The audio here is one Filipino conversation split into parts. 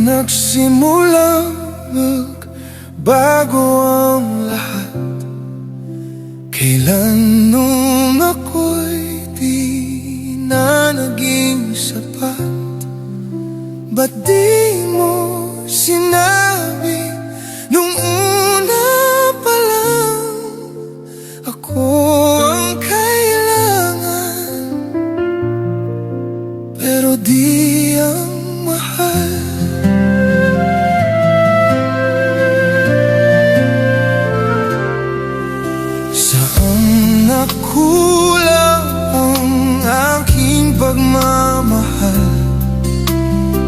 nagsimulang magbago ang lahat. Kailan nung ako'y di na naging sapat? Ba't di mo sinabi nung una pa lang ako ang kailangan, pero di ang mahal? Saan nakulang ang aking pagmamahal?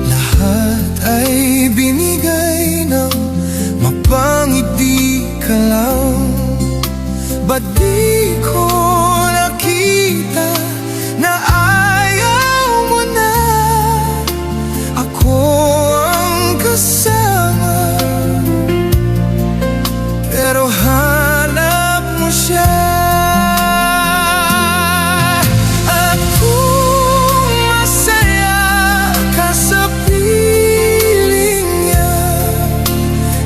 Lahat ay binigay ng mapangiti ka lang. Ba't di ko nakita na ayaw mo na ako ang kasama? Pero hanap mo siya. At kung masaya ka sa piling niya,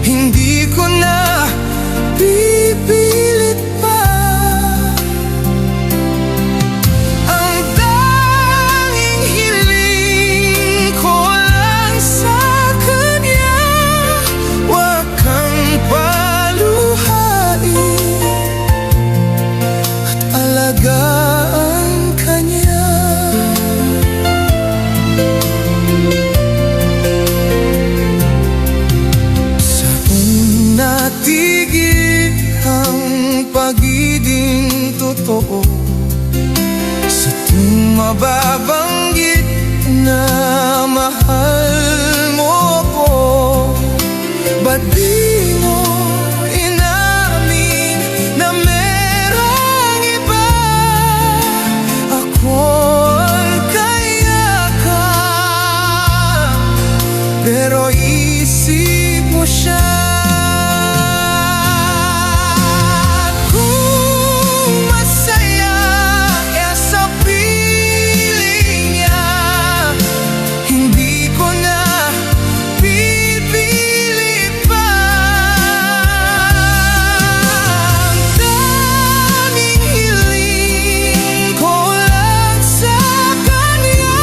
hindi ko na pipilit pa. Ang tanging hiling ko lang sa kanya, wag kang paluhain at alagaan ka niya. Saan natigil ang pag-ibig totoo? Sa tuwing mababanggit na mahal mo ko, ba't di mo inamin na merong iba? Ako ang kayakan, pero isip mo siya. Kung masaya ka sa piling niya, hindi ko na pipili pa. Ang daming hiling ko lang sa kanya,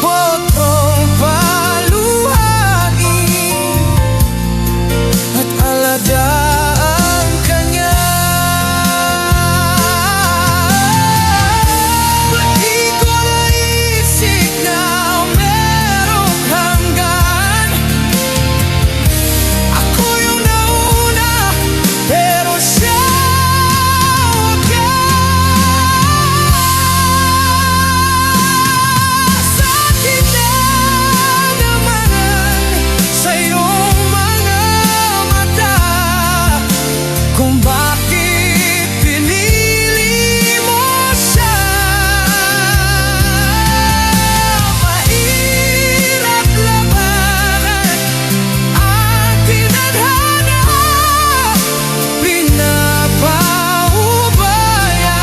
huwag kang paluhain at alagaan ka niya. Di ko naisip na merong hanggan. Ako yung nauna, pero siya wagas. Sa kinanamanan sa iyong mga mata, kung bakit pinili mo siya. Mahirap labanan ang tinadhana, pinapaubaya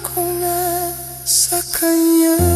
ko na sa kanya.